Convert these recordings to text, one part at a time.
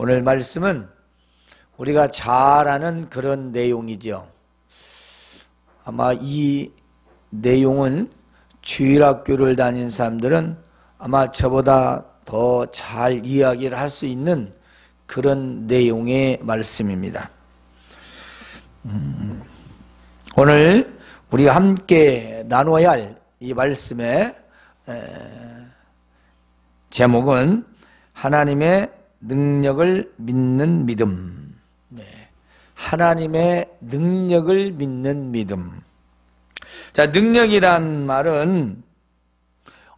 오늘 말씀은 우리가 잘 아는 그런 내용이죠. 아마 이 내용은 주일학교를 다닌 사람들은 아마 저보다 더 잘 이야기를 할 수 있는 그런 내용의 말씀입니다. 오늘 우리가 함께 나눠야 할 이 말씀의 제목은 하나님의 능력을 믿는 믿음. 하나님의 능력을 믿는 믿음. 자, 능력이란 말은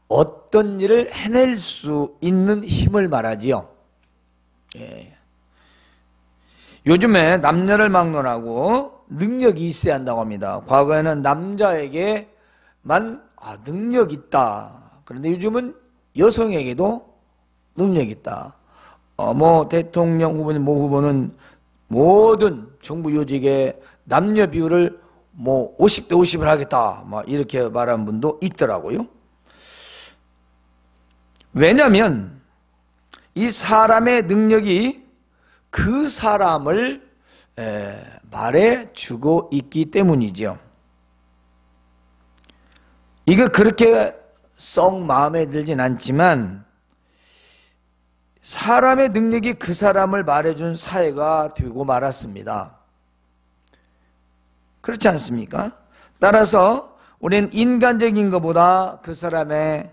어떤 일을 해낼 수 있는 힘을 말하지요. 요즘에 남녀를 막론하고 능력이 있어야 한다고 합니다. 과거에는 남자에게만 능력이 있다. 그런데 요즘은 여성에게도 능력이 있다. 대통령 후보는 후보는 모든 정부 요직에 남녀 비율을 50대 50을 하겠다. 이렇게 말한 분도 있더라고요. 왜냐하면 이 사람의 능력이 그 사람을 말해주고 있기 때문이죠. 이거 그렇게 썩 마음에 들진 않지만 사람의 능력이 그 사람을 말해준 사회가 되고 말았습니다. 그렇지 않습니까? 따라서 우리는 인간적인 것보다 그 사람의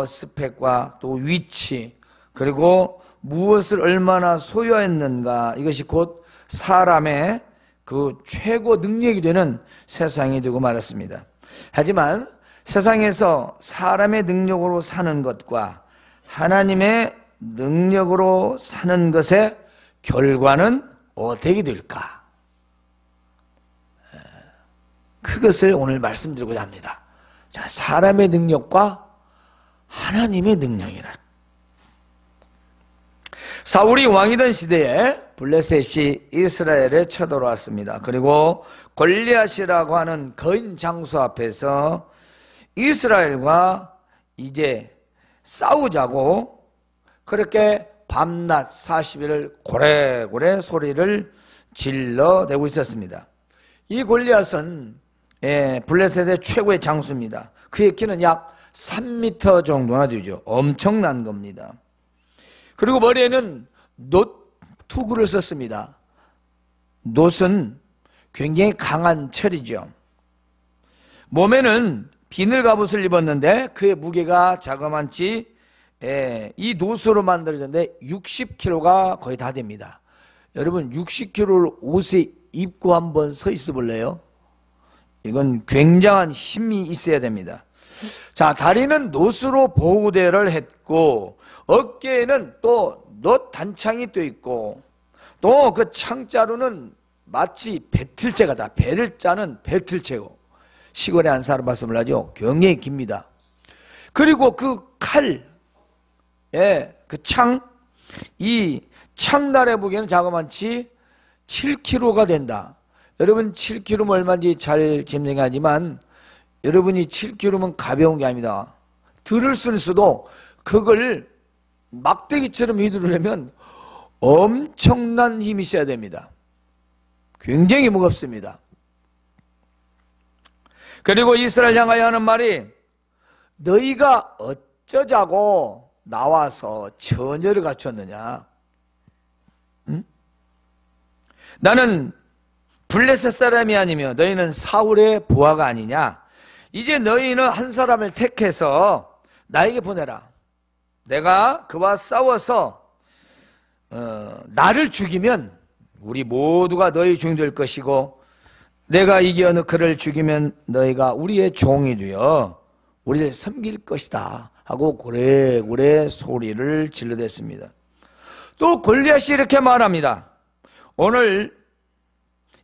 스펙과 또 위치, 그리고 무엇을 얼마나 소유했는가, 이것이 곧 사람의 그 최고 능력이 되는 세상이 되고 말았습니다. 하지만 세상에서 사람의 능력으로 사는 것과 하나님의 능력으로 사는 것의 결과는 어떻게 될까? 그것을 오늘 말씀드리고자 합니다. 자, 사람의 능력과 하나님의 능력이라. 사울이 왕이던 시대에 블레셋이 이스라엘에 쳐들어왔습니다. 그리고 골리앗이라고 하는 거인 장수 앞에서 이스라엘과 이제 싸우자고 그렇게 밤낮 40일을 고래고래 소리를 질러대고 있었습니다. 이 골리앗은 블레셋의 최고의 장수입니다. 그의 키는 약 3m 정도나 되죠. 엄청난 겁니다. 그리고 머리에는 놋 투구를 썼습니다. 놋은 굉장히 강한 철이죠. 몸에는 비늘 갑옷을 입었는데 그의 무게가 자그만치 이 놋으로 만들어졌는데 60kg가 거의 다 됩니다. 여러분 60kg를 옷에 입고 한번 서 있어 볼래요? 이건 굉장한 힘이 있어야 됩니다. 자, 다리는 놋으로 보호대를 했고 어깨에는 또 놋 단창이 또 있고 또 그 창자루는 마치 배틀채 같다. 배를 짜는 배틀채고 시골에 안 살아봐서 몰라죠. 굉장히 깁니다. 그리고 그 칼, 그 창, 이 창날의 무게는 자그만치 7kg가 된다. 여러분 7kg면 얼마인지 잘 짐작하지만 여러분이 7kg면 가벼운 게 아닙니다. 들을 수는 있어도 그걸 막대기처럼 휘두르려면 엄청난 힘이 있어야 됩니다. 굉장히 무겁습니다. 그리고 이스라엘 향하여 하는 말이 너희가 어쩌자고 나와서 처녀를 갖췄느냐? 응? 나는 블레셋 사람이 아니며 너희는 사울의 부하가 아니냐? 이제 너희는 한 사람을 택해서 나에게 보내라. 내가 그와 싸워서 나를 죽이면 우리 모두가 너희 종이 될 것이고 내가 이겨 그를 죽이면 너희가 우리의 종이 되어 우리를 섬길 것이다 하고 고래고래 소리를 질러댔습니다. 또 골리앗이 이렇게 말합니다. 오늘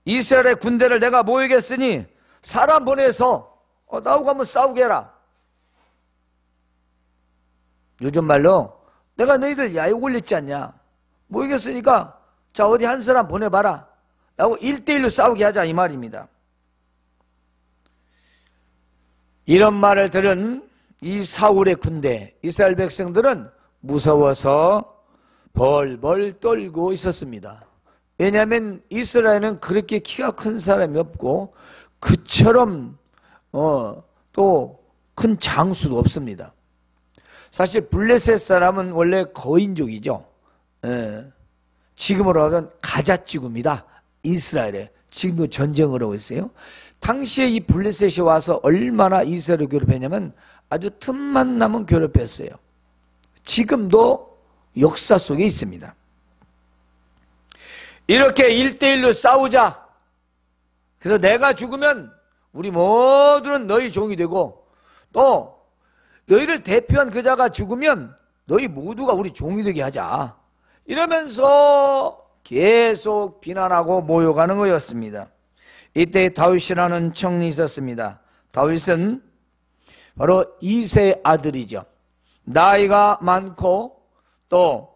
이스라엘의 군대를 내가 모이겠으니 사람 보내서 나하고 한번 싸우게 해라. 요즘 말로 내가 너희들 야유 올렸지 않냐? 모이겠으니까 자 어디 한 사람 보내봐라. 나하고 1대1로 싸우게 하자 이 말입니다. 이런 말을 들은 이 사울의 군대 이스라엘 백성들은 무서워서 벌벌 떨고 있었습니다. 왜냐하면 이스라엘은 그렇게 키가 큰 사람이 없고 그처럼 또 큰 장수도 없습니다. 사실 블레셋 사람은 원래 거인족이죠. 지금으로 하면 가자지구입니다. 이스라엘에 지금도 전쟁을 하고 있어요. 당시에 이 블레셋이 와서 얼마나 이스라엘을 괴롭혔냐면 아주 틈만 나면 괴롭혔어요. 지금도 역사 속에 있습니다. 이렇게 1대1로 싸우자. 그래서 내가 죽으면 우리 모두는 너희 종이 되고 또 너희를 대표한 그자가 죽으면 너희 모두가 우리 종이 되게 하자. 이러면서 계속 비난하고 모욕하는 거였습니다. 이때 다윗이라는 청이 있었습니다. 다윗은 바로 이새의 아들이죠. 나이가 많고 또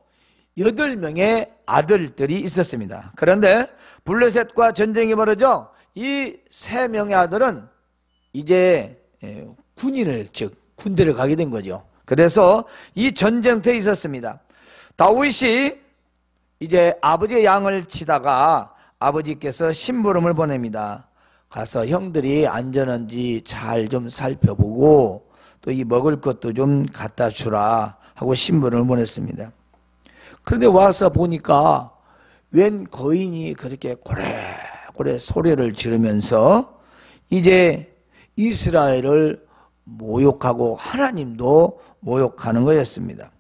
8명의 아들들이 있었습니다. 그런데 블레셋과 전쟁이 벌어져 이 3명의 아들은 이제 군인을 즉 군대를 가게 된 거죠. 그래서 이 전쟁터에 있었습니다. 다윗이 이제 아버지의 양을 치다가 아버지께서 심부름을 보냅니다. 가서 형들이 안전한지 잘 좀 살펴보고 또 이 먹을 것도 좀 갖다 주라 하고 심부름을 보냈습니다. 그런데 와서 보니까 웬 거인이 그렇게 고래고래 소리를 지르면서 이제 이스라엘을 모욕하고 하나님도 모욕하는 거였습니다.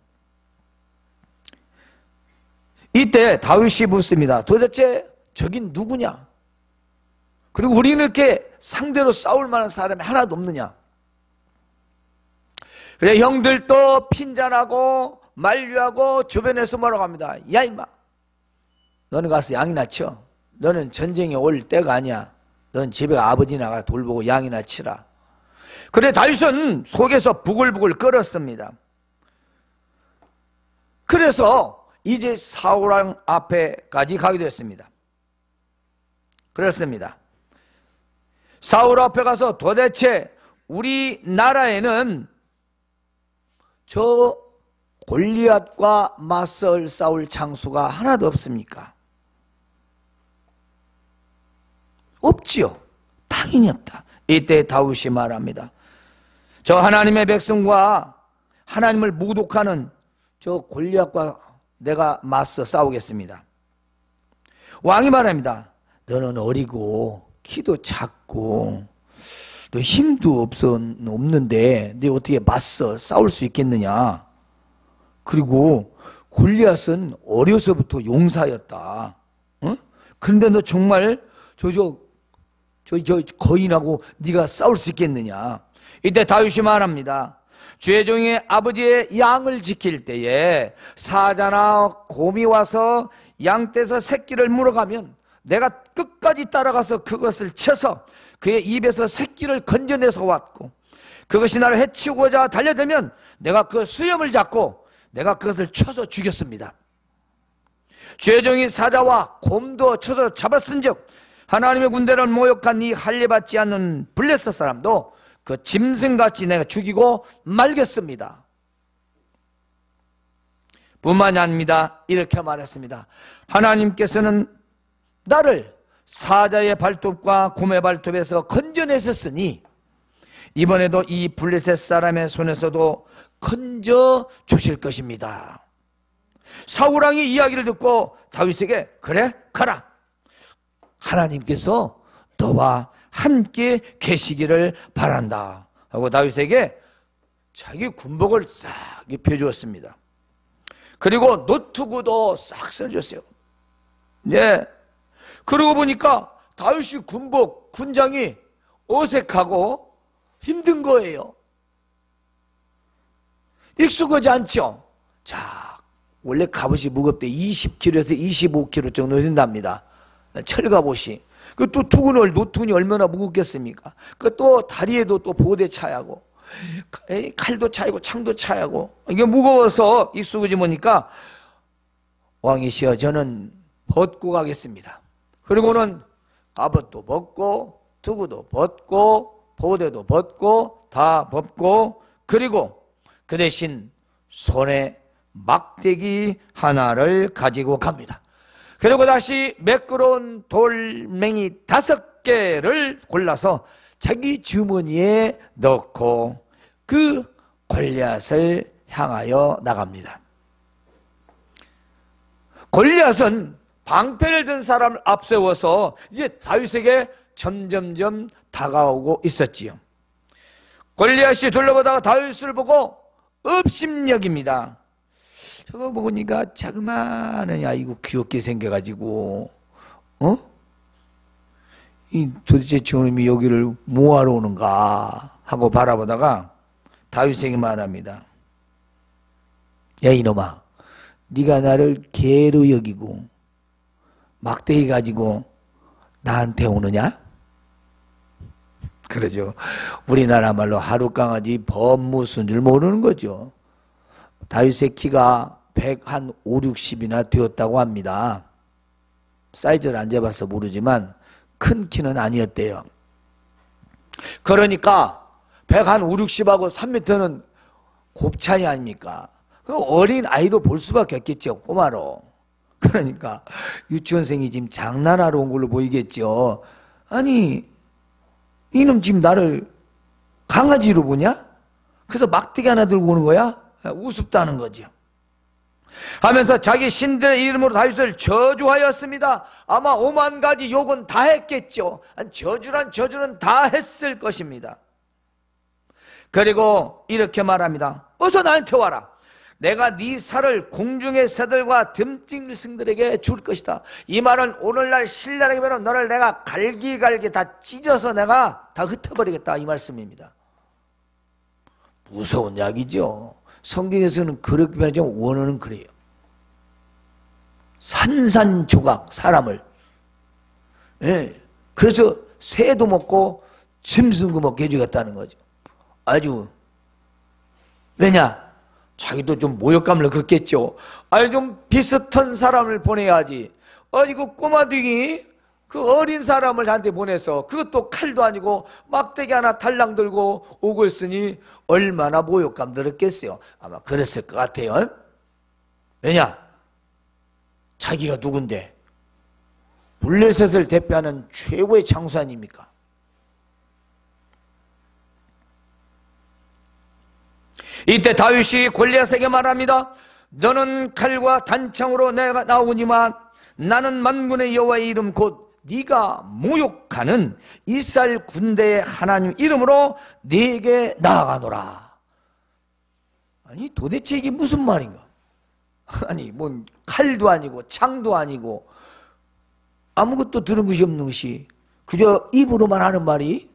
이때 다윗이 묻습니다. 도대체 저긴 누구냐? 그리고 우리는 이렇게 상대로 싸울 만한 사람이 하나도 없느냐? 그래 형들도 핀잔하고 만류하고 주변에서 뭐라고 합니다. 야 임마, 너는 가서 양이나 쳐. 너는 전쟁에 올 때가 아니야. 넌 집에 아버지나 가 돌보고 양이나 치라. 그래 다윗은 속에서 부글부글 끓었습니다. 그래서 이제 사울왕 앞에까지 가게 됐습니다. 그렇습니다. 사울 앞에 가서 도대체 우리 나라에는 저 골리앗과 맞설 싸울 장수가 하나도 없습니까? 없지요. 당연히 없다. 이때 다윗이 말합니다. 저 하나님의 백성과 하나님을 모독하는 저 골리앗과 내가 맞서 싸우겠습니다. 왕이 말합니다. 너는 어리고 키도 작고 너 힘도 없는데 너 어떻게 맞서 싸울 수 있겠느냐. 그리고 골리앗은 어려서부터 용사였다. 응? 그런데 너 정말 저 거인하고 네가 싸울 수 있겠느냐. 이때 다윗이 말합니다. 주의 종이 아버지의 양을 지킬 때에 사자나 곰이 와서 양떼에서 새끼를 물어가면 내가 끝까지 따라가서 그것을 쳐서 그의 입에서 새끼를 건져내서 왔고 그것이 나를 해치우고자 달려들면 내가 그 수염을 잡고 내가 그것을 쳐서 죽였습니다. 주의 종이 사자와 곰도 쳐서 잡았은즉 하나님의 군대를 모욕한 이 할례받지 않는 블레셋 사람도 그 짐승같이 내가 죽이고 말겠습니다. 뿐만이 아닙니다. 이렇게 말했습니다. 하나님께서는 나를 사자의 발톱과 곰의 발톱에서 건져내셨으니 이번에도 이 블레셋 사람의 손에서도 건져 주실 것입니다. 사울왕이 이야기를 듣고 다윗에게 그래 가라. 하나님께서 너와 함께 계시기를 바란다 하고 다윗에게 자기 군복을 싹 입혀주었습니다. 그리고 노트구도 싹 써줬어요. 네. 그러고 보니까 다윗이 군복, 군장이 어색하고 힘든 거예요. 익숙하지 않죠? 자, 원래 갑옷이 무겁대 20kg에서 25kg 정도 된답니다. 철갑옷이. 그 또 투구는 노투군이 얼마나 무겁겠습니까? 그 또 다리에도 또 보대 차야고 칼도 차이고 창도 차야고 이게 무거워서 익숙하지 보니까 왕이시여 저는 벗고 가겠습니다. 그리고는 갑옷도 벗고 투구도 벗고 보대도 벗고 다 벗고 그리고 그 대신 손에 막대기 하나를 가지고 갑니다. 그리고 다시 매끄러운 돌멩이 5개를 골라서 자기 주머니에 넣고 그 골리앗을 향하여 나갑니다. 골리앗은 방패를 든 사람을 앞세워서 이제 다윗에게 점점점 다가오고 있었지요. 골리앗이 둘러보다가 다윗을 보고 업심여깁니다. 저거 보니까 자그마하냐, 이거 귀엽게 생겨가지고, 도대체 저놈이 여기를 뭐하러 오는가 하고 바라보다가 다윗에게 말합니다. 야, 이놈아, 네가 나를 개로 여기고 막대기 가지고 나한테 오느냐? 그러죠. 우리나라 말로 하룻강아지 법무순 줄 모르는 거죠. 다윗의 키가 150, 60이나 되었다고 합니다. 사이즈를 안 재봐서 모르지만 큰 키는 아니었대요. 그러니까 150, 60하고 3m는 곱차이 아닙니까? 어린 아이로 볼 수밖에 없겠죠. 꼬마로. 그러니까 유치원생이 지금 장난하러 온 걸로 보이겠죠. 아니, 이놈 지금 나를 강아지로 보냐? 그래서 막대기 하나 들고 오는 거야? 우습다는 거죠. 하면서 자기 신들의 이름으로 다윗을 저주하였습니다. 아마 5만 가지 욕은 다 했겠죠. 저주란 저주는 다 했을 것입니다. 그리고 이렇게 말합니다. 어서 나한테 와라. 내가 네 살을 공중의 새들과 듬찍승들에게 줄 것이다. 이 말은 오늘날 신랄하게 보면 너를 내가 갈기갈기 다 찢어서 내가 다 흩어버리겠다, 이 말씀입니다. 무서운 이야기죠. 성경에서는 그렇게 말하지만 원어는 그래요. 산산조각 사람을. 예. 그래서 새도 먹고 짐승도 먹게 해주겠다는 거죠. 아주. 왜냐? 자기도 좀 모욕감을 갖겠죠. 아니, 좀 비슷한 사람을 보내야지. 아니, 그 꼬마둥이 그 어린 사람을 나한테 보내서 그것도 칼도 아니고 막대기 하나 달랑 들고 오고 있으니 얼마나 모욕감 들었겠어요. 아마 그랬을 것 같아요. 왜냐? 자기가 누군데? 블레셋을 대표하는 최고의 장수 아닙니까? 이때 다윗이 골리앗에게 말합니다. 너는 칼과 단창으로 내가 나오니만 나는 만군의 여호와의 이름 곧 네가 모욕하는 이스라엘 군대의 하나님 이름으로 네게 나아가노라. 아니, 도대체 이게 무슨 말인가? 아니, 뭔 칼도 아니고 창도 아니고 아무것도 들은 것이 없는 것이 그저 입으로만 하는 말이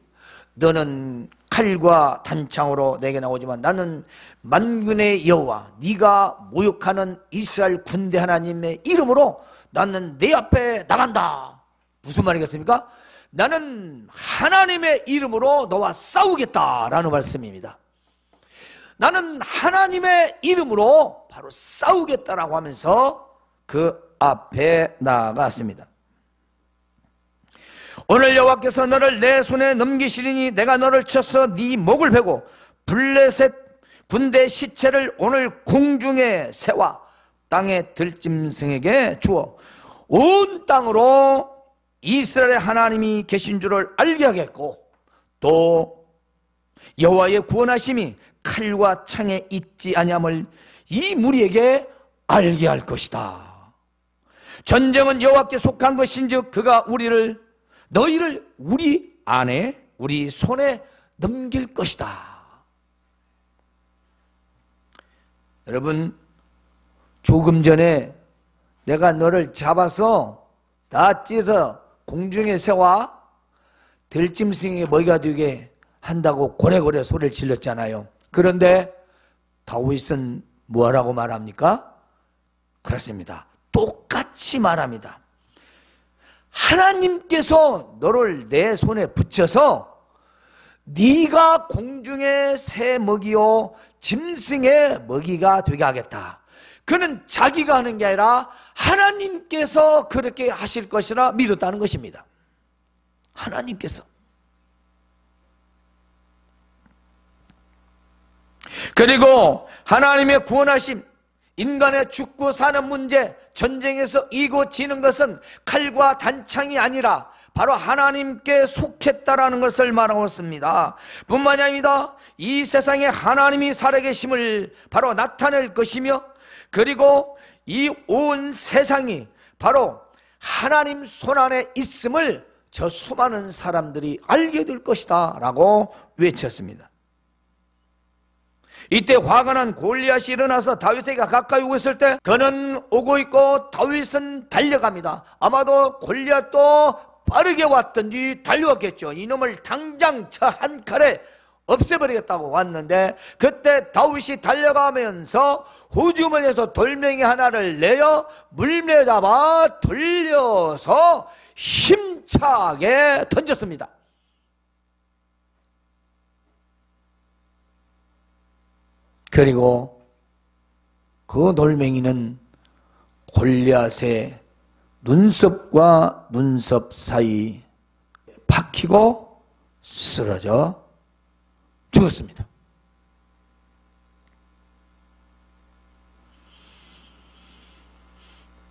너는 칼과 단창으로 내게 나오지만 나는 만군의 여호와 네가 모욕하는 이스라엘 군대 하나님의 이름으로 나는 내 앞에 나간다. 무슨 말이겠습니까? 나는 하나님의 이름으로 너와 싸우겠다라는 말씀입니다. 나는 하나님의 이름으로 바로 싸우겠다라고 하면서 그 앞에 나아갔습니다. 오늘 여호와께서 너를 내 손에 넘기시리니 내가 너를 쳐서 네 목을 베고 블레셋 군대 시체를 오늘 공중의 새와 땅의 들짐승에게 주어 온 땅으로 이스라엘의 하나님이 계신 줄을 알게 하겠고 또 여호와의 구원하심이 칼과 창에 있지 아니함을 이 무리에게 알게 할 것이다. 전쟁은 여호와께 속한 것인즉 그가 너희를 우리 안에 우리 손에 넘길 것이다. 여러분, 조금 전에 내가 너를 잡아서 다 찢어서 공중의 새와 들짐승의 먹이가 되게 한다고 고래고래 소리를 질렀잖아요. 그런데 다윗은 뭐라고 말합니까? 그렇습니다. 똑같이 말합니다. 하나님께서 너를 내 손에 붙여서 네가 공중의 새 먹이요 짐승의 먹이가 되게 하겠다. 그는 자기가 하는 게 아니라 하나님께서 그렇게 하실 것이라 믿었다는 것입니다. 하나님께서. 그리고 하나님의 구원하심, 인간의 죽고 사는 문제, 전쟁에서 이기고 지는 것은 칼과 단창이 아니라 바로 하나님께 속했다라는 것을 말하고 있습니다. 뿐만이 아닙니다. 이 세상에 하나님이 살아계심을 바로 나타낼 것이며, 그리고 이 온 세상이 바로 하나님 손안에 있음을 저 수많은 사람들이 알게 될 것이다 라고 외쳤습니다. 이때 화가 난 골리앗이 일어나서 다윗에게 가까이 오고 있을 때 그는 오고 있고 다윗은 달려갑니다. 아마도 골리앗도 빠르게 왔든지 달려왔겠죠. 이놈을 당장 저 한 칼에 없애버리겠다고 왔는데, 그때 다윗이 달려가면서 호주머니에서 돌멩이 하나를 내어 물매 잡아 돌려서 힘차게 던졌습니다. 그리고 그 돌멩이는 골리앗의 눈썹과 눈썹 사이 박히고 쓰러져 죽었습니다.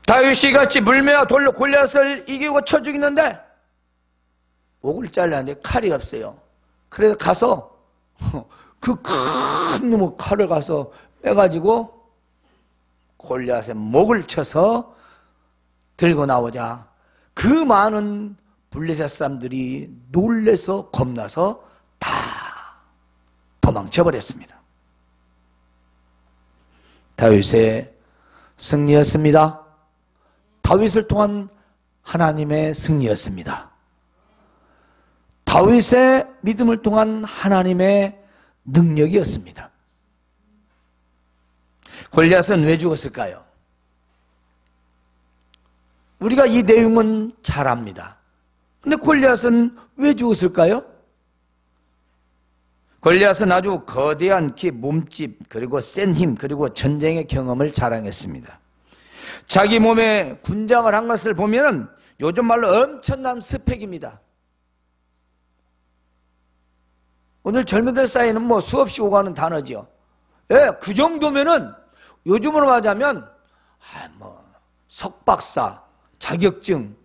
다윗이 같이 물매와 돌로 골리앗을 이기고 쳐 죽이는데 목을 잘랐는데 칼이 없어요. 그래서 가서 그 큰 놈의 칼을 가서 빼가지고 골리앗의 목을 쳐서 들고 나오자 그 많은 블레셋 사람들이 놀래서 겁나서 다 도망쳐 버렸습니다. 다윗의 승리였습니다. 다윗을 통한 하나님의 승리였습니다. 다윗의 믿음을 통한 하나님의 능력이었습니다. 골리앗은 왜 죽었을까요? 우리가 이 내용은 잘 압니다. 근데 골리앗은 왜 죽었을까요? 골리앗은 아주 거대한 키, 몸집, 그리고 센 힘, 그리고 전쟁의 경험을 자랑했습니다. 자기 몸에 군장을 한 것을 보면 요즘 말로 엄청난 스펙입니다. 오늘 젊은들 사이에는 뭐 수없이 오가는 단어죠. 예, 그 정도면은 요즘으로 말하자면 뭐 석박사 자격증,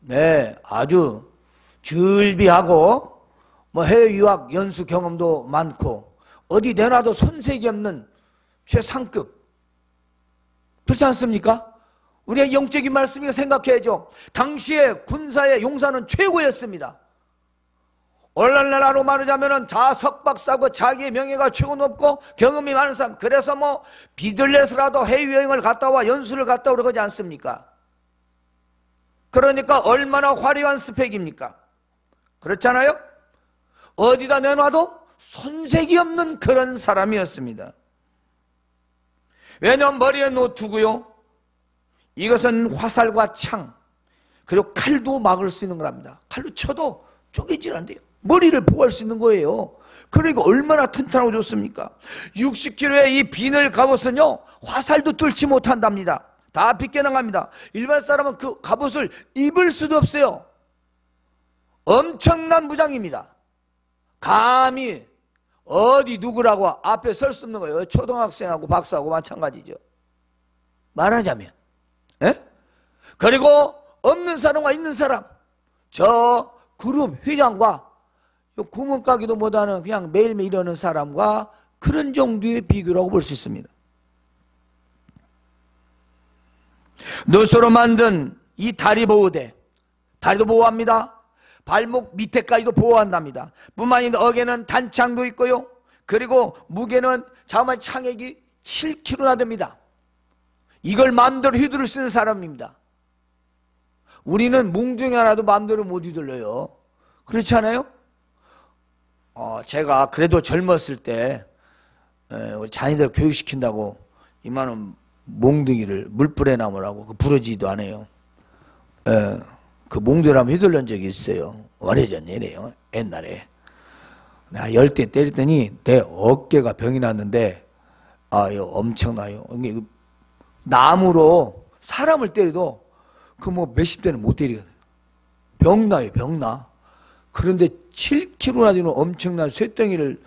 네, 아주 즐비하고 뭐 해외 유학 연수 경험도 많고 어디 내놔도 손색이 없는 최상급, 그렇지 않습니까? 우리의 영적인 말씀이니까 생각해야죠. 당시에 군사의 용사는 최고였습니다. 오늘날로 말하자면 다 석박사고 자기의 명예가 최고 높고 경험이 많은 사람, 그래서 뭐 비들레서라도 해외여행을 갔다 와 연수를 갔다 오고 그러지 않습니까? 그러니까 얼마나 화려한 스펙입니까? 그렇잖아요? 어디다 내놔도 손색이 없는 그런 사람이었습니다. 왜냐하면 머리에 노트고요, 이것은 화살과 창 그리고 칼도 막을 수 있는 거랍니다. 칼로 쳐도 쪼개질 않대요. 머리를 보호할 수 있는 거예요. 그러니까 얼마나 튼튼하고 좋습니까? 60kg의 이 비늘 갑옷은요 화살도 뚫지 못한답니다. 다 빗겨나갑니다. 일반 사람은 그 갑옷을 입을 수도 없어요. 엄청난 무장입니다. 감히 어디 누구라고 앞에 설 수 없는 거예요. 초등학생하고 박사하고 마찬가지죠. 말하자면, 에? 그리고 없는 사람과 있는 사람, 저 그룹 회장과 구멍가기도 못하는 그냥 매일매일 이러는 사람과 그런 정도의 비교라고 볼 수 있습니다. 노소로 만든 이 다리 보호대, 다리도 보호합니다. 발목 밑에까지도 보호한답니다. 뿐만 아니라 어깨는 단창도 있고요, 그리고 무게는 자그마한 창액이 7kg나 됩니다. 이걸 마음대로 휘두를 수 있는 사람입니다. 우리는 몽둥이 하나도 마음대로 못 휘둘러요. 그렇지 않아요? 제가 그래도 젊었을 때 우리 자녀들 교육시킨다고 이만한 몽둥이를 물불에 나무라고 부러지지도 않아요. 그 몽둥이를 한번 휘둘른 적이 있어요. 오래전 일이에요. 옛날에 내가 10대 때렸더니 내 어깨가 병이 났는데 이거 엄청나요. 나무로 사람을 때려도 그 뭐 몇십 대는 못 때리거든요. 병나요, 병나. 그런데 7kg나 되는 엄청난 쇠덩이를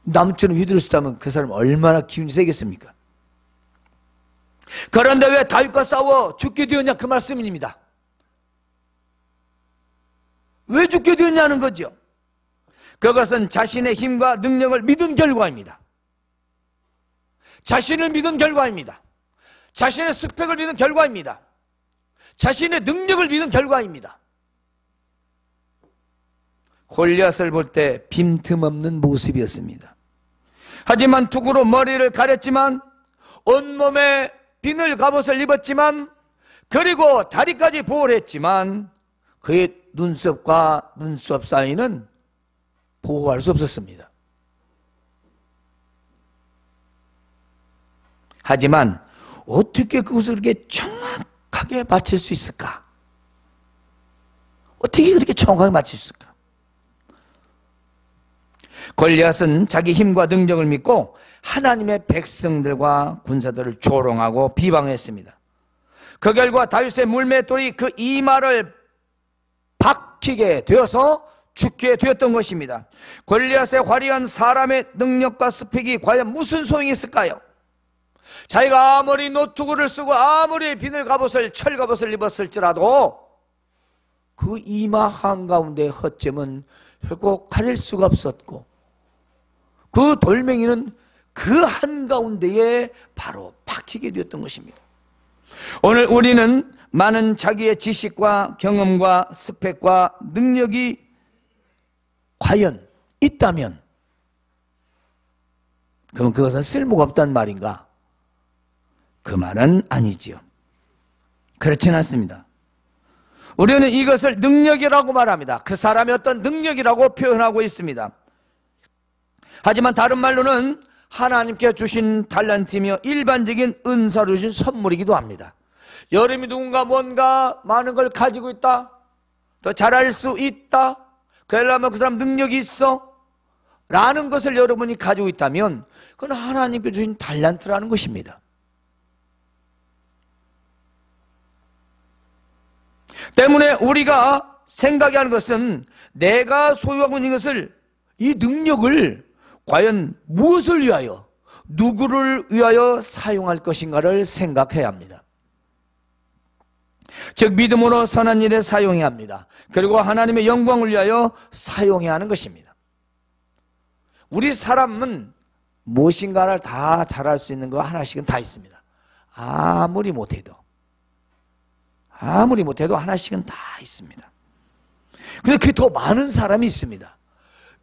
나무처럼 휘두를 수 있다면 그 사람 얼마나 기운이 세겠습니까? 그런데 왜 다윗과 싸워 죽게 되었냐, 그 말씀입니다. 왜 죽게 되었냐는 거죠. 그것은 자신의 힘과 능력을 믿은 결과입니다. 자신을 믿은 결과입니다. 자신의 스펙을 믿은 결과입니다. 자신의 능력을 믿은 결과입니다. 골리앗을 볼 때 빈틈없는 모습이었습니다. 하지만 투구로 머리를 가렸지만, 온몸에 비늘 갑옷을 입었지만, 그리고 다리까지 보호를 했지만 그의 눈썹과 눈썹 사이는 보호할 수 없었습니다. 하지만 어떻게 그것을 그렇게 정확하게 맞출 수 있을까? 어떻게 그렇게 정확하게 맞출 수 있을까? 골리앗은 자기 힘과 능력을 믿고 하나님의 백성들과 군사들을 조롱하고 비방했습니다. 그 결과 다윗의 물맷돌이 그 이마를 박히게 되어서 죽게 되었던 것입니다. 골리앗의 화려한 사람의 능력과 스펙이 과연 무슨 소용이 있을까요? 자기가 아무리 노투구를 쓰고 아무리 비늘 갑옷을, 철 갑옷을 입었을지라도 그 이마 한가운데 허점은 결국 가릴 수가 없었고, 그 돌멩이는 그 한가운데에 바로 박히게 되었던 것입니다. 오늘 우리는 많은 자기의 지식과 경험과 스펙과 능력이 과연 있다면, 그럼 그것은 쓸모가 없다는 말인가? 그 말은 아니지요. 그렇지는 않습니다. 우리는 이것을 능력이라고 말합니다. 그 사람의 어떤 능력이라고 표현하고 있습니다. 하지만 다른 말로는 하나님께 주신 달란트이며 일반적인 은사로 주신 선물이기도 합니다. 여러분이 누군가 뭔가 많은 걸 가지고 있다, 더 잘할 수 있다, 그러려면 그 사람 능력이 있어 라는 것을 여러분이 가지고 있다면 그건 하나님께 주신 달란트라는 것입니다. 때문에 우리가 생각하는 것은 내가 소유하고 있는 것을, 이 능력을 과연 무엇을 위하여, 누구를 위하여 사용할 것인가를 생각해야 합니다. 즉 믿음으로 선한 일에 사용해야 합니다. 그리고 하나님의 영광을 위하여 사용해야 하는 것입니다. 우리 사람은 무엇인가를 다 잘할 수 있는 거 하나씩은 다 있습니다. 아무리 못해도 하나씩은 다 있습니다. 근데 그게 더 많은 사람이 있습니다.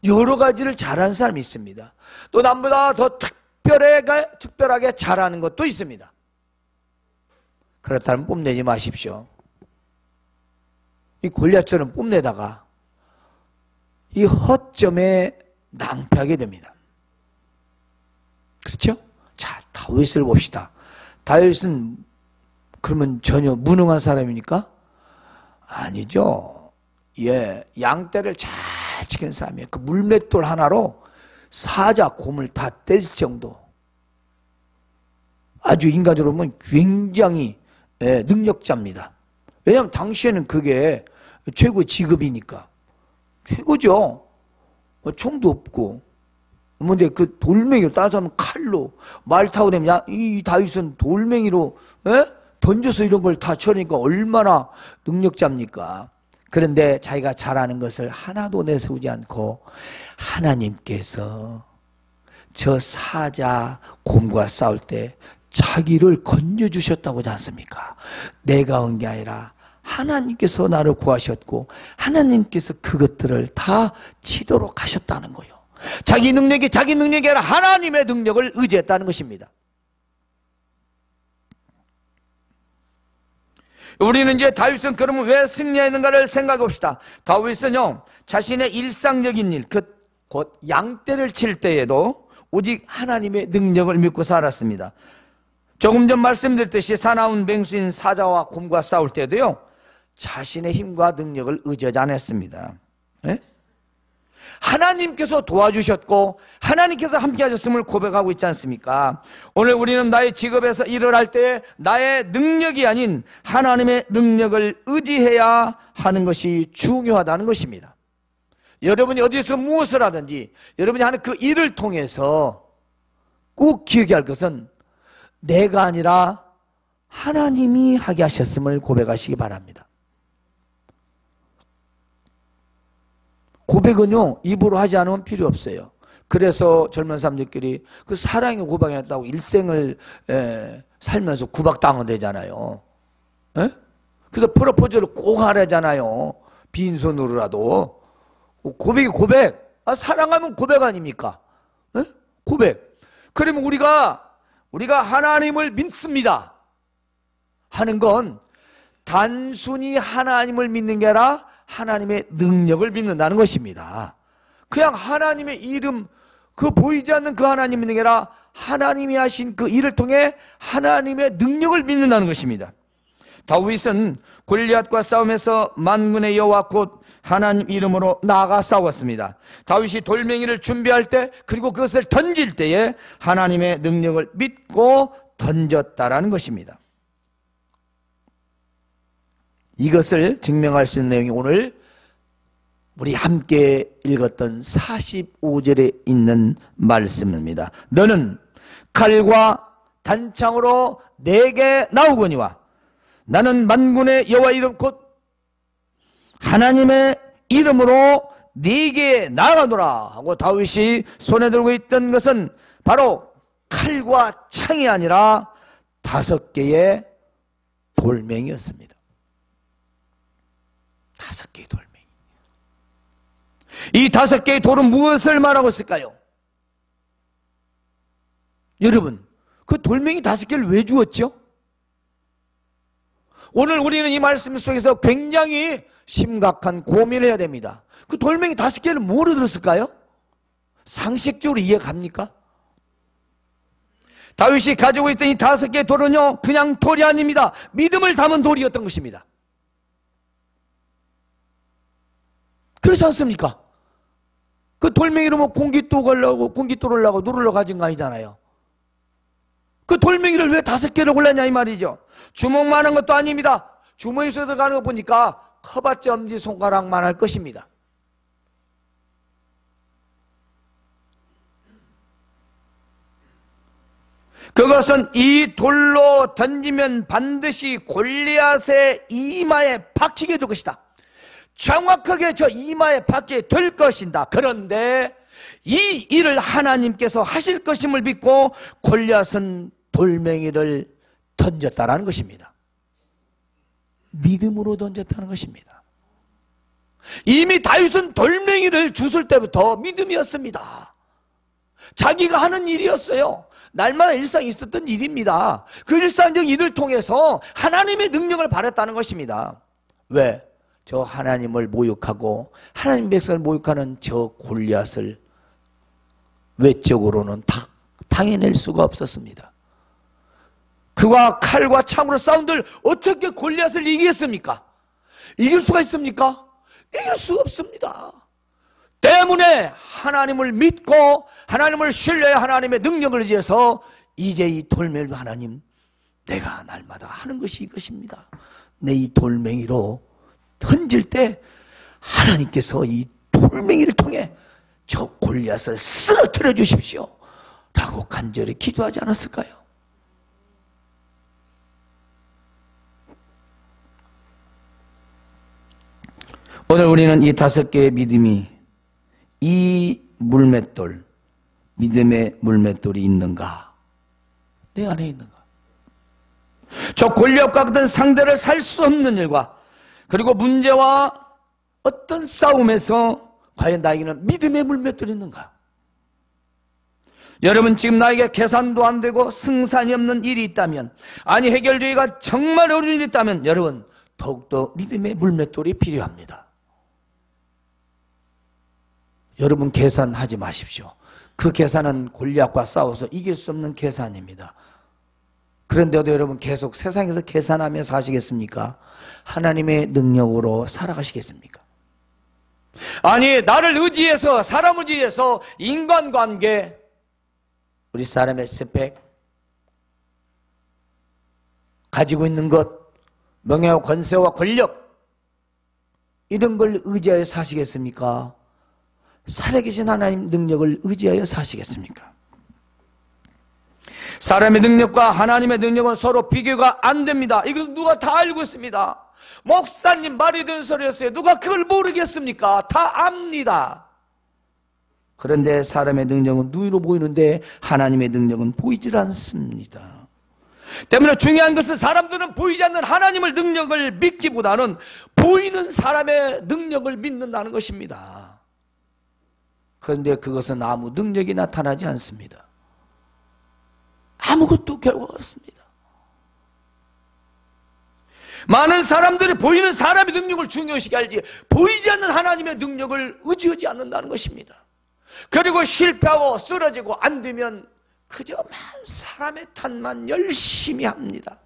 여러 가지를 잘하는 사람이 있습니다. 또 남보다 더 특별하게 잘하는 것도 있습니다. 그렇다면 뽐내지 마십시오. 이 골리앗처럼 뽐내다가 이 허점에 낭패하게 됩니다. 그렇죠? 자, 다윗을 봅시다. 다윗은 그러면 전혀 무능한 사람입니까? 아니죠. 예, 양떼를 잘 지키는 사람이에요. 그 물맷돌 하나로 사자, 곰을 다 때릴 정도. 아주 인간적으로 보면 굉장히 능력자입니다. 왜냐하면 당시에는 그게 최고 직업이니까. 최고죠. 총도 없고. 근데 그 돌멩이로 따져하면 칼로 말 타고 되면 이 다윗은 돌멩이로 던져서 이런 걸 다 쳐내니까 얼마나 능력자입니까? 그런데 자기가 잘하는 것을 하나도 내세우지 않고 하나님께서 저 사자 곰과 싸울 때 자기를 건져주셨다고 하지 않습니까? 내가 온 게 아니라 하나님께서 나를 구하셨고 하나님께서 그것들을 다 치도록 하셨다는 거예요. 자기 능력이 아니라 하나님의 능력을 의지했다는 것입니다. 우리는 이제 다윗은 그러면 왜 승리했는가를 생각해 봅시다. 다윗은요, 자신의 일상적인 일, 곧 양떼를 칠 때에도 오직 하나님의 능력을 믿고 살았습니다. 조금 전 말씀드렸듯이 사나운 맹수인 사자와 곰과 싸울 때도요, 자신의 힘과 능력을 의지하지 않았습니다. 네? 하나님께서 도와주셨고 하나님께서 함께 하셨음을 고백하고 있지 않습니까? 오늘 우리는 나의 직업에서 일을 할 때 나의 능력이 아닌 하나님의 능력을 의지해야 하는 것이 중요하다는 것입니다. 여러분이 어디서 무엇을 하든지 여러분이 하는 그 일을 통해서 꼭 기억해야 할 것은 내가 아니라 하나님이 하게 하셨음을 고백하시기 바랍니다. 고백은요, 입으로 하지 않으면 필요 없어요. 그래서 젊은 사람들끼리 그 사랑의 고백했다고 일생을 살면서 구박당은 되잖아요. 에? 그래서 프로포즈를 꼭 하라잖아요. 빈손으로라도. 고백이 고백. 아, 사랑하면 고백 아닙니까? 에? 고백. 그러면 우리가 하나님을 믿습니다 하는 건 단순히 하나님을 믿는 게 아니라 하나님의 능력을 믿는다는 것입니다. 그냥 하나님의 이름, 그 보이지 않는 그 하나님 믿는 게 아니라 하나님이 하신 그 일을 통해 하나님의 능력을 믿는다는 것입니다. 다윗은 골리앗과 싸움에서 만군의 여호와 곧 하나님 이름으로 나아가 싸웠습니다. 다윗이 돌멩이를 준비할 때, 그리고 그것을 던질 때에 하나님의 능력을 믿고 던졌다라는 것입니다. 이것을 증명할 수 있는 내용이 오늘 우리 함께 읽었던 45절에 있는 말씀입니다. 너는 칼과 단창으로 내게 나오거니와 나는 만군의 여호와 이름 곧 하나님의 이름으로 네게 나아가노라 하고 다윗이 손에 들고 있던 것은 바로 칼과 창이 아니라 5개의 돌멩이였습니다. 5개의 돌멩이. 이 5개의 돌은 무엇을 말하고 있을까요? 여러분, 그 돌멩이 5개를 왜 주었죠? 오늘 우리는 이 말씀 속에서 굉장히 심각한 고민을 해야 됩니다. 그 돌멩이 5개를 뭐로 들었을까요? 상식적으로 이해갑니까? 다윗이 가지고 있던 이 5개의 돌은요, 그냥 돌이 아닙니다. 믿음을 담은 돌이었던 것입니다. 그렇지 않습니까? 그 돌멩이로 뭐 공깃돌 가려고, 공깃돌을 하려고 누르러 가진 거 아니잖아요. 그 돌멩이를 왜 5개를 골랐냐 이 말이죠. 주먹만한 것도 아닙니다. 주머니 속에 들어가는 거 보니까 커봤자 엄지손가락만 할 것입니다. 그것은 이 돌로 던지면 반드시 골리앗의 이마에 박히게 될 것이다. 정확하게 저 이마에 박히게 될 것이다. 그런데 이 일을 하나님께서 하실 것임을 믿고 골리앗은 돌멩이를 던졌다라는 것입니다. 믿음으로 던졌다는 것입니다. 이미 다윗은 돌멩이를 주술 때부터 믿음이었습니다. 자기가 하는 일이었어요. 날마다 일상에 있었던 일입니다. 그 일상적 일을 통해서 하나님의 능력을 발했다는 것입니다. 왜? 저 하나님을 모욕하고 하나님 백성을 모욕하는 저 골리앗을 외적으로는 당해낼 수가 없었습니다. 그와 칼과 창으로 싸운들 어떻게 골리앗을 이기겠습니까? 이길 수가 있습니까? 이길 수 없습니다. 때문에 하나님을 믿고 하나님을 신뢰해 하나님의 능력을 의지해서 이제 이 돌멩이로 하나님, 내가 날마다 하는 것이 이것입니다. 내 이 돌멩이로 던질 때 하나님께서 이 돌멩이를 통해 저 골리앗을 쓰러뜨려 주십시오 라고 간절히 기도하지 않았을까요? 오늘 우리는 이 5개의 믿음이, 이 물맷돌, 믿음의 물맷돌이 있는가? 내 안에 있는가? 저 골리앗과 같은 상대를 살 수 없는 일과 그리고 문제와 어떤 싸움에서 과연 나에게는 믿음의 물맷돌이 있는가? 여러분, 지금 나에게 계산도 안 되고 승산이 없는 일이 있다면, 아니 해결되기가 정말 어려운 일이 있다면 여러분, 더욱더 믿음의 물맷돌이 필요합니다. 여러분, 계산하지 마십시오. 그 계산은 골리앗과 싸워서 이길 수 없는 계산입니다. 그런데도 여러분 계속 세상에서 계산하며 사시겠습니까? 하나님의 능력으로 살아가시겠습니까? 아니, 나를 의지해서, 사람 의지해서 인간관계, 우리 사람의 스펙, 가지고 있는 것, 명예와 권세와 권력, 이런 걸 의지하여 사시겠습니까? 살아계신 하나님 능력을 의지하여 사시겠습니까? 사람의 능력과 하나님의 능력은 서로 비교가 안 됩니다. 이거 누가 다 알고 있습니다. 목사님 말이 되는 소리 했어요. 누가 그걸 모르겠습니까? 다 압니다. 그런데 사람의 능력은 눈으로 보이는데 하나님의 능력은 보이질 않습니다. 때문에 중요한 것은 사람들은 보이지 않는 하나님의 능력을 믿기보다는 보이는 사람의 능력을 믿는다는 것입니다. 그런데 그것은 아무 능력이 나타나지 않습니다. 아무것도 결과가 없습니다. 많은 사람들이 보이는 사람의 능력을 중요시 알지 보이지 않는 하나님의 능력을 의지하지 않는다는 것입니다. 그리고 실패하고 쓰러지고 안 되면 그저만 사람의 탓만 열심히 합니다.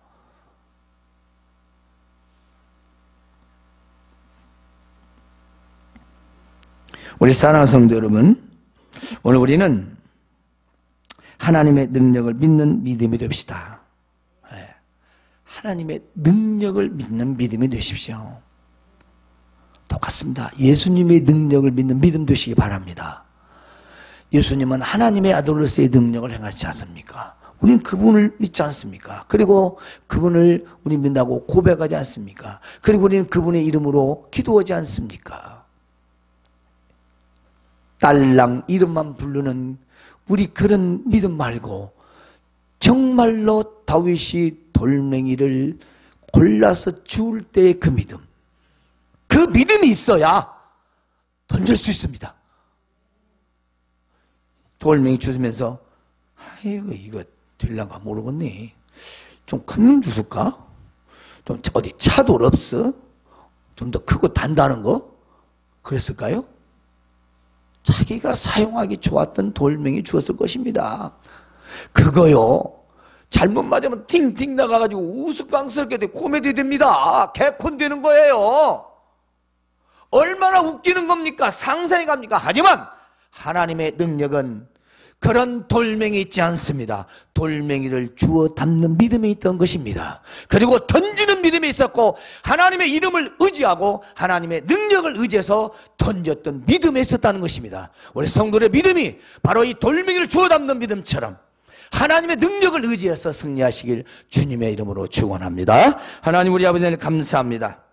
우리 사랑하는 성도 여러분, 오늘 우리는 하나님의 능력을 믿는 믿음이 됩시다. 하나님의 능력을 믿는 믿음이 되십시오. 똑같습니다. 예수님의 능력을 믿는 믿음 되시기 바랍니다. 예수님은 하나님의 아들로서의 능력을 행하지 않습니까? 우리는 그분을 믿지 않습니까? 그리고 그분을 우리 믿는다고 고백하지 않습니까? 그리고 우리는 그분의 이름으로 기도하지 않습니까? 딸랑 이름만 부르는 우리 그런 믿음 말고 정말로 다윗이 돌멩이를 골라서 주울 때의 그 믿음, 그 믿음이 있어야 던질 수 있습니다. 돌멩이 주시면서 아이고 이거 될란가 모르겠네. 좀 큰 놈 주실까? 좀 어디 차돌 없어? 좀 더 크고 단단한 거? 그랬을까요? 자기가 사용하기 좋았던 돌멩이 주었을 것입니다. 그거요 잘못 맞으면 팅팅 나가가지고 우스꽝스럽게 돼 코미디 됩니다. 개콘 되는 거예요. 얼마나 웃기는 겁니까? 상상해 갑니까? 하지만 하나님의 능력은 그런 돌멩이 있지 않습니다. 돌멩이를 주워 담는 믿음이 있던 것입니다. 그리고 던지는 믿음이 있었고 하나님의 이름을 의지하고 하나님의 능력을 의지해서 던졌던 믿음이 있었다는 것입니다. 우리 성도의 믿음이 바로 이 돌멩이를 주워 담는 믿음처럼 하나님의 능력을 의지해서 승리하시길 주님의 이름으로 축원합니다. 하나님 우리 아버지 감사합니다.